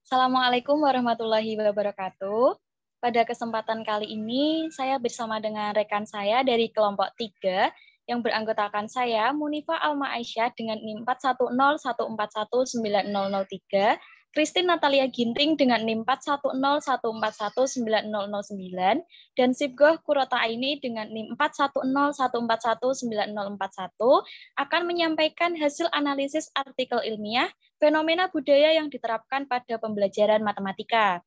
Assalamualaikum warahmatullahi wabarakatuh. Pada kesempatan kali ini, saya bersama dengan rekan saya dari kelompok 3 yang beranggotakan saya, Munifa Alma Aisyah dengan NIM 41014190003, Christine Natalia Ginting dengan NIM 41014190009, dan Sibgoh Kurota Aini dengan NIM 41014190041 akan menyampaikan hasil analisis artikel ilmiah fenomena budaya yang diterapkan pada pembelajaran matematika.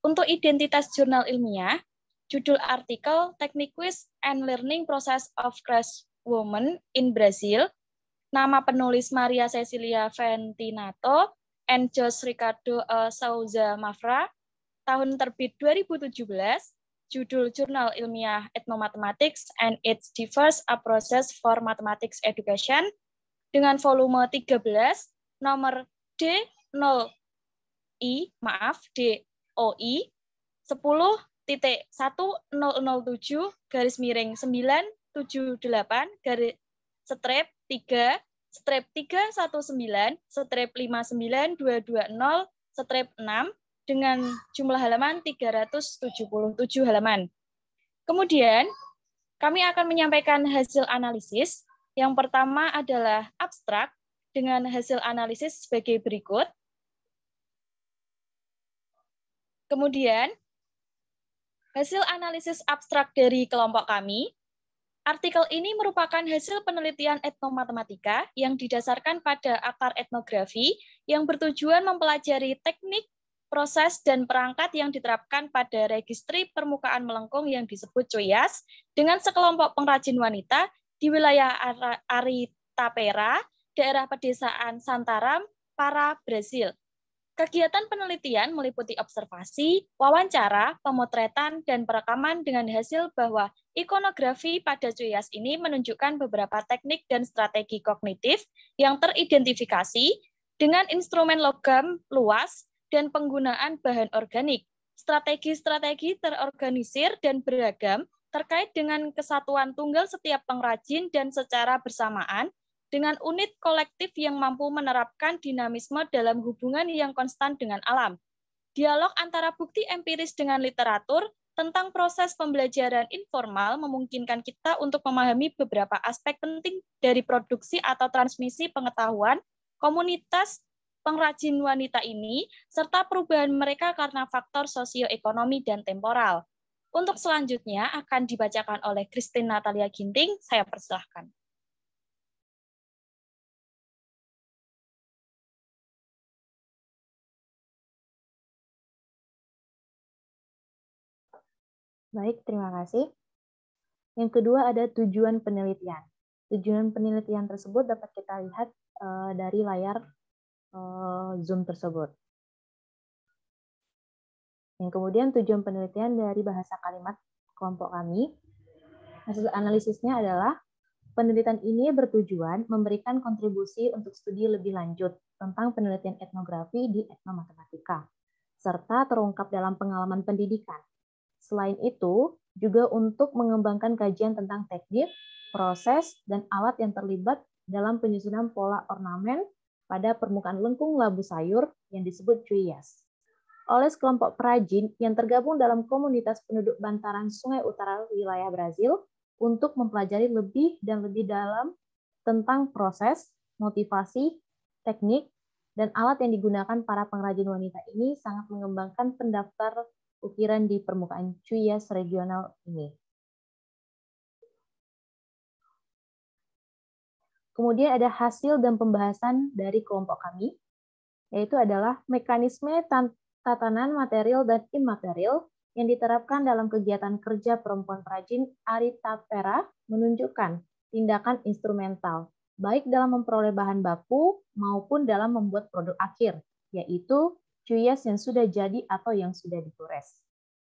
Untuk identitas jurnal ilmiah, judul artikel Techniques and Learning Process of Crash Women in Brazil, nama penulis Maria Cecilia Ventinato and Jose Ricardo Souza Mafra, tahun terbit 2017, judul jurnal ilmiah Ethnomathematics and its Diverse Approaches for Mathematics Education, dengan volume 13, nomor DOI 10.3/3-3/3-319/59220/6 dengan jumlah halaman 377 halaman. Kemudian, kami akan menyampaikan hasil analisis. Yang pertama adalah abstrak dengan hasil analisis sebagai berikut. Kemudian, hasil analisis abstrak dari kelompok kami. Artikel ini merupakan hasil penelitian etnomatematika yang didasarkan pada akar etnografi yang bertujuan mempelajari teknik, proses, dan perangkat yang diterapkan pada registri permukaan melengkung yang disebut CUIAS dengan sekelompok pengrajin wanita di wilayah Aritapera, daerah pedesaan Santarém, Pará, Brasil. Kegiatan penelitian meliputi observasi, wawancara, pemotretan, dan perekaman dengan hasil bahwa ikonografi pada CUIAS ini menunjukkan beberapa teknik dan strategi kognitif yang teridentifikasi dengan instrumen logam luas dan penggunaan bahan organik. Strategi-strategi terorganisir dan beragam terkait dengan kesatuan tunggal setiap pengrajin dan secara bersamaan dengan unit kolektif yang mampu menerapkan dinamisme dalam hubungan yang konstan dengan alam. Dialog antara bukti empiris dengan literatur tentang proses pembelajaran informal memungkinkan kita untuk memahami beberapa aspek penting dari produksi atau transmisi pengetahuan komunitas pengrajin wanita ini, serta perubahan mereka karena faktor sosioekonomi dan temporal. Untuk selanjutnya akan dibacakan oleh Christine Natalia Ginting, saya persilahkan. Baik, terima kasih. Yang kedua ada tujuan penelitian. Tujuan penelitian tersebut dapat kita lihat dari layar Zoom tersebut. Yang kemudian tujuan penelitian dari bahasa kalimat kelompok kami. Hasil analisisnya adalah penelitian ini bertujuan memberikan kontribusi untuk studi lebih lanjut tentang penelitian etnografi di etnomatematika, serta terungkap dalam pengalaman pendidikan. Selain itu, juga untuk mengembangkan kajian tentang teknik, proses, dan alat yang terlibat dalam penyusunan pola ornamen pada permukaan lengkung labu sayur yang disebut CUIAS. Oleh sekelompok perajin yang tergabung dalam komunitas penduduk bantaran Sungai Utara wilayah Brazil untuk mempelajari lebih dan lebih dalam tentang proses, motivasi, teknik, dan alat yang digunakan para pengrajin wanita ini sangat mengembangkan pendaftar ukiran di permukaan CUIAS regional ini. Kemudian ada hasil dan pembahasan dari kelompok kami, yaitu adalah mekanisme tatanan material dan imaterial yang diterapkan dalam kegiatan kerja perempuan perajin Aritapera menunjukkan tindakan instrumental, baik dalam memperoleh bahan baku maupun dalam membuat produk akhir, yaitu CUIAS yang sudah jadi atau yang sudah digores.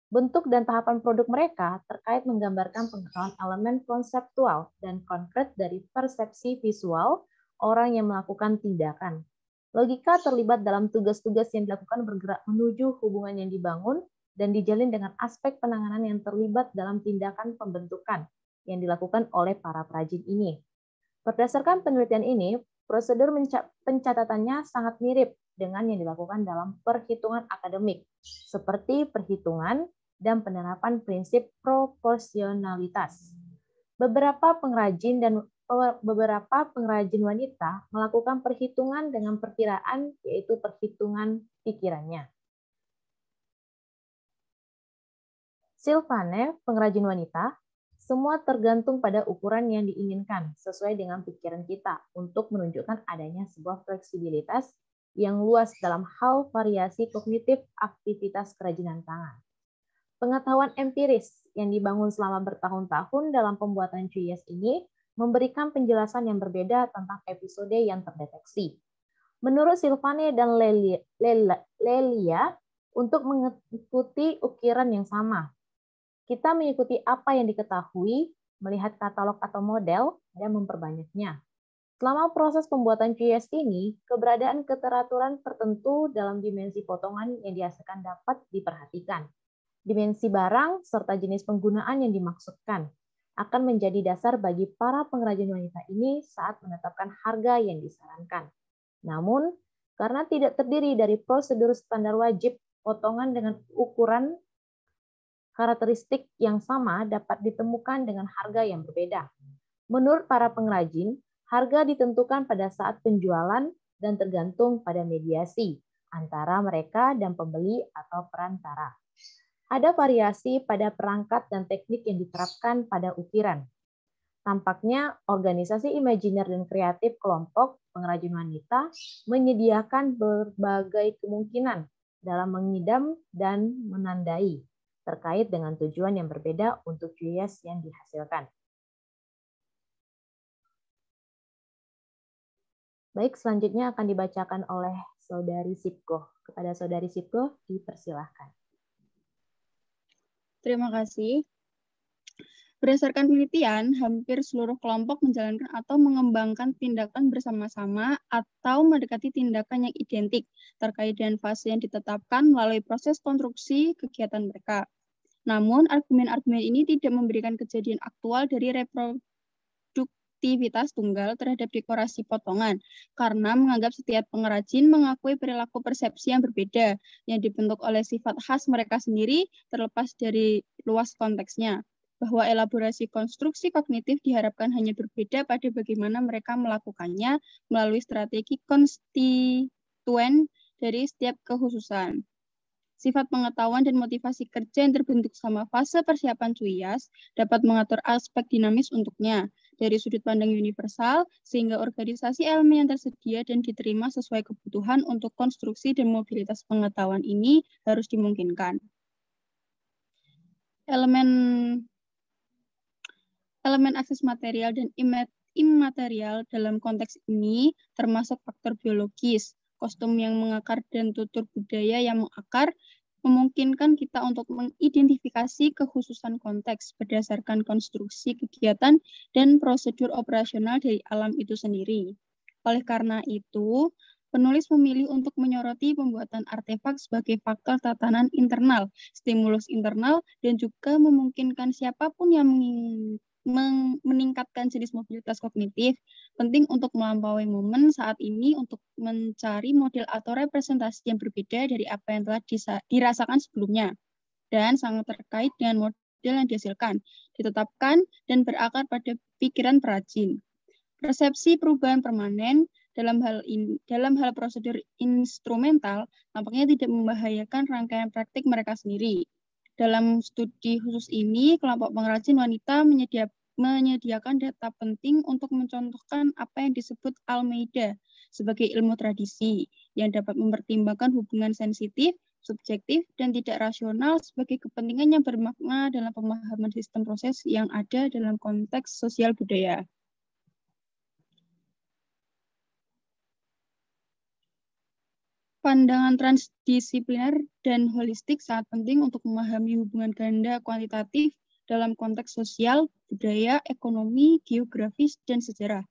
Bentuk dan tahapan produk mereka terkait menggambarkan pengetahuan elemen konseptual dan konkret dari persepsi visual orang yang melakukan tindakan. Logika terlibat dalam tugas-tugas yang dilakukan bergerak menuju hubungan yang dibangun dan dijalin dengan aspek penanganan yang terlibat dalam tindakan pembentukan yang dilakukan oleh para perajin ini. Berdasarkan penelitian ini, prosedur pencatatannya sangat mirip dengan yang dilakukan dalam perhitungan akademik, seperti perhitungan dan penerapan prinsip proporsionalitas. Beberapa pengrajin wanita melakukan perhitungan dengan perkiraan, yaitu perhitungan pikirannya. Silvane, pengrajin wanita, semua tergantung pada ukuran yang diinginkan sesuai dengan pikiran kita untuk menunjukkan adanya sebuah fleksibilitas yang luas dalam hal variasi kognitif aktivitas kerajinan tangan. Pengetahuan empiris yang dibangun selama bertahun-tahun dalam pembuatan cuias ini memberikan penjelasan yang berbeda tentang episode yang terdeteksi. Menurut Silvane dan Lelia, untuk mengikuti ukiran yang sama, kita mengikuti apa yang diketahui, melihat katalog atau model, dan memperbanyaknya. Selama proses pembuatan cuias ini, keberadaan keteraturan tertentu dalam dimensi potongan yang dihasilkan dapat diperhatikan. Dimensi barang serta jenis penggunaan yang dimaksudkan akan menjadi dasar bagi para pengrajin wanita ini saat menetapkan harga yang disarankan. Namun, karena tidak terdiri dari prosedur standar wajib, potongan dengan ukuran karakteristik yang sama dapat ditemukan dengan harga yang berbeda. Menurut para pengrajin, harga ditentukan pada saat penjualan dan tergantung pada mediasi antara mereka dan pembeli atau perantara. Ada variasi pada perangkat dan teknik yang diterapkan pada ukiran. Tampaknya organisasi imajiner dan kreatif kelompok pengrajin wanita menyediakan berbagai kemungkinan dalam mengidam dan menandai terkait dengan tujuan yang berbeda untuk cuias yang dihasilkan. Baik, selanjutnya akan dibacakan oleh Saudari Sipko. Kepada Saudari Sipko, dipersilahkan. Terima kasih. Berdasarkan penelitian, hampir seluruh kelompok menjalankan atau mengembangkan tindakan bersama-sama atau mendekati tindakan yang identik terkait dengan fase yang ditetapkan melalui proses konstruksi kegiatan mereka. Namun, argumen-argumen ini tidak memberikan kejadian aktual dari reproduktivitas tunggal terhadap dekorasi potongan, karena menganggap setiap pengrajin mengakui perilaku persepsi yang berbeda, yang dibentuk oleh sifat khas mereka sendiri, terlepas dari luas konteksnya. Bahwa elaborasi konstruksi kognitif diharapkan hanya berbeda pada bagaimana mereka melakukannya melalui strategi konstituen dari setiap kekhususan. Sifat pengetahuan dan motivasi kerja yang terbentuk sama fase persiapan cuias dapat mengatur aspek dinamis untuknya dari sudut pandang universal, sehingga organisasi elemen yang tersedia dan diterima sesuai kebutuhan untuk konstruksi dan mobilitas pengetahuan ini harus dimungkinkan. Elemen akses material dan immaterial dalam konteks ini termasuk faktor biologis, kostum yang mengakar dan tutur budaya yang mengakar, memungkinkan kita untuk mengidentifikasi kekhususan konteks berdasarkan konstruksi kegiatan dan prosedur operasional dari alam itu sendiri. Oleh karena itu, penulis memilih untuk menyoroti pembuatan artefak sebagai faktor tatanan internal, stimulus internal, dan juga memungkinkan siapapun yang meningkatkan jenis mobilitas kognitif, penting untuk melampaui momen saat ini untuk mencari model atau representasi yang berbeda dari apa yang telah dirasakan sebelumnya, dan sangat terkait dengan model yang dihasilkan, ditetapkan, dan berakar pada pikiran perajin. Persepsi perubahan permanen dalam hal prosedur instrumental nampaknya tidak membahayakan rangkaian praktik mereka sendiri. Dalam studi khusus ini, kelompok pengrajin wanita menyediakan data penting untuk mencontohkan apa yang disebut Almeida sebagai ilmu tradisi yang dapat mempertimbangkan hubungan sensitif, subjektif, dan tidak rasional sebagai kepentingan yang bermakna dalam pemahaman sistem proses yang ada dalam konteks sosial budaya. Pandangan transdisipliner dan holistik sangat penting untuk memahami hubungan ganda kuantitatif dalam konteks sosial, budaya, ekonomi, geografis, dan sejarah.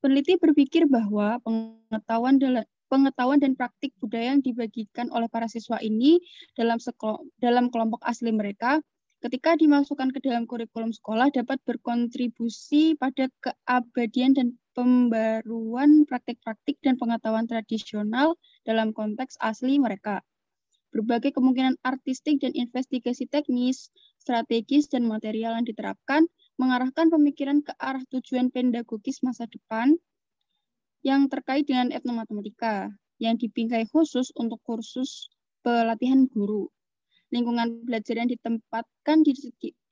Peneliti berpikir bahwa pengetahuan dan praktik budaya yang dibagikan oleh para siswa ini dalam kelompok asli mereka, ketika dimasukkan ke dalam kurikulum sekolah dapat berkontribusi pada keabadian dan pembaruan praktik-praktik dan pengetahuan tradisional dalam konteks asli mereka. Berbagai kemungkinan artistik dan investigasi teknis, strategis, dan material yang diterapkan mengarahkan pemikiran ke arah tujuan pedagogis masa depan yang terkait dengan etnomatematika, yang dibingkai khusus untuk kursus pelatihan guru. Lingkungan belajar yang ditempatkan di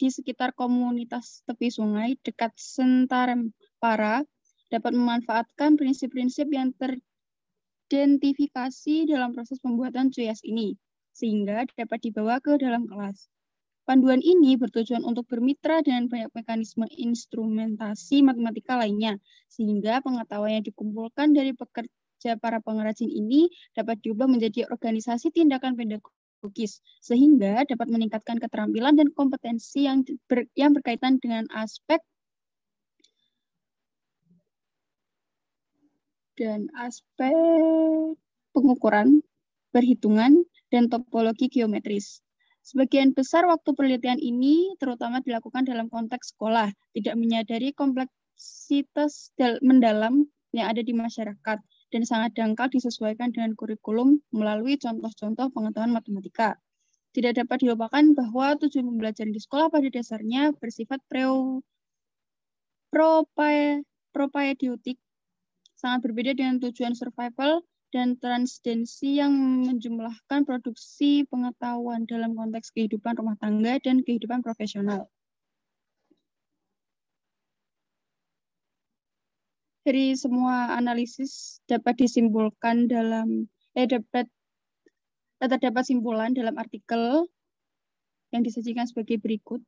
sekitar komunitas tepi sungai dekat Sentarempara dapat memanfaatkan prinsip-prinsip yang teridentifikasi dalam proses pembuatan CUIAS ini, sehingga dapat dibawa ke dalam kelas. Panduan ini bertujuan untuk bermitra dengan banyak mekanisme instrumentasi matematika lainnya, sehingga pengetahuan yang dikumpulkan dari pekerja para pengrajin ini dapat diubah menjadi organisasi tindakan pedagogis, sehingga dapat meningkatkan keterampilan dan kompetensi yang berkaitan dengan aspek pengukuran, perhitungan, dan topologi geometris. Sebagian besar waktu penelitian ini terutama dilakukan dalam konteks sekolah, tidak menyadari kompleksitas mendalam yang ada di masyarakat, dan sangat dangkal disesuaikan dengan kurikulum melalui contoh-contoh pengetahuan matematika. Tidak dapat dilupakan bahwa tujuan pembelajaran di sekolah pada dasarnya bersifat propaedeutik, sangat berbeda dengan tujuan survival dan transdensi yang menjumlahkan produksi pengetahuan dalam konteks kehidupan rumah tangga dan kehidupan profesional. Dari semua analisis dapat disimpulkan terdapat simpulan dalam artikel yang disajikan sebagai berikut.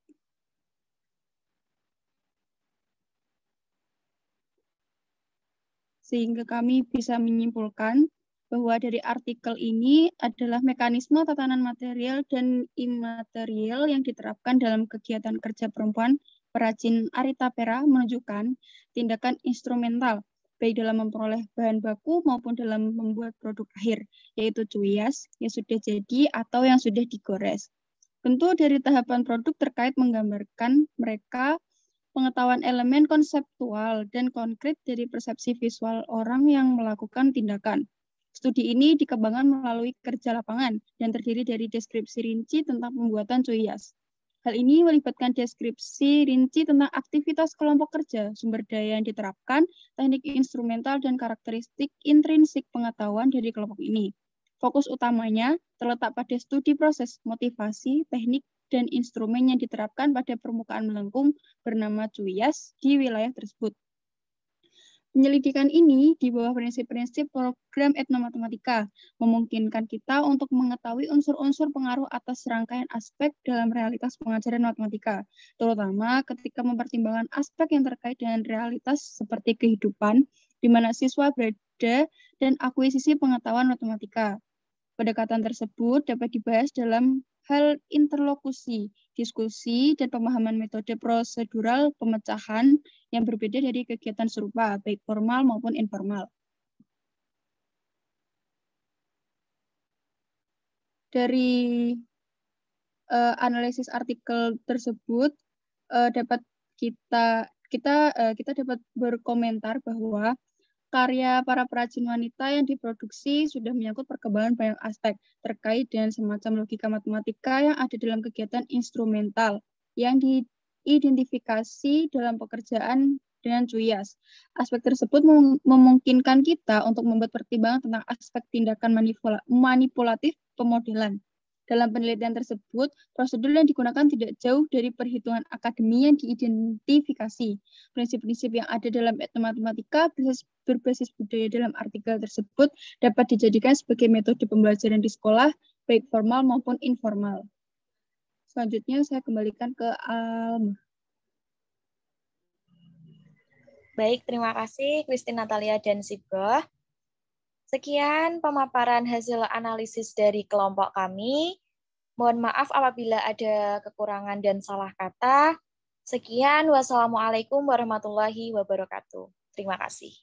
Sehingga kami bisa menyimpulkan bahwa dari artikel ini adalah mekanisme tatanan material dan imaterial yang diterapkan dalam kegiatan kerja perempuan perajin Aritapera menunjukkan tindakan instrumental, baik dalam memperoleh bahan baku maupun dalam membuat produk akhir, yaitu CUIAS yang sudah jadi atau yang sudah digores. Tentu dari tahapan produk terkait menggambarkan mereka pengetahuan elemen konseptual dan konkret dari persepsi visual orang yang melakukan tindakan. Studi ini dikembangkan melalui kerja lapangan dan terdiri dari deskripsi rinci tentang pembuatan CUIAS. Hal ini melibatkan deskripsi rinci tentang aktivitas kelompok kerja, sumber daya yang diterapkan, teknik instrumental, dan karakteristik intrinsik pengetahuan dari kelompok ini. Fokus utamanya terletak pada studi proses, motivasi, teknik, dan instrumen yang diterapkan pada permukaan melengkung bernama CUIAS di wilayah tersebut. Penyelidikan ini di bawah prinsip-prinsip program etnomatematika memungkinkan kita untuk mengetahui unsur-unsur pengaruh atas rangkaian aspek dalam realitas pengajaran matematika, terutama ketika mempertimbangkan aspek yang terkait dengan realitas seperti kehidupan, di mana siswa berada, dan akuisisi pengetahuan matematika. Pendekatan tersebut dapat dibahas dalam hal interlokusi, diskusi, dan pemahaman metode prosedural pemecahan yang berbeda dari kegiatan serupa, baik formal maupun informal. Dari analisis artikel tersebut dapat kita dapat berkomentar bahwa karya para perajin wanita yang diproduksi sudah menyangkut perkembangan banyak aspek terkait dengan semacam logika matematika yang ada dalam kegiatan instrumental yang diidentifikasi dalam pekerjaan dengan CUIAS. Aspek tersebut memungkinkan kita untuk membuat pertimbangan tentang aspek tindakan manipulatif pemodelan. Dalam penelitian tersebut, prosedur yang digunakan tidak jauh dari perhitungan akademi yang diidentifikasi. Prinsip-prinsip yang ada dalam etnomatematika berbasis budaya dalam artikel tersebut dapat dijadikan sebagai metode pembelajaran di sekolah, baik formal maupun informal. Selanjutnya saya kembalikan ke Alma. Baik, terima kasih Christine, Natalia, dan Sibah. Sekian pemaparan hasil analisis dari kelompok kami. Mohon maaf apabila ada kekurangan dan salah kata. Sekian, wassalamualaikum warahmatullahi wabarakatuh. Terima kasih.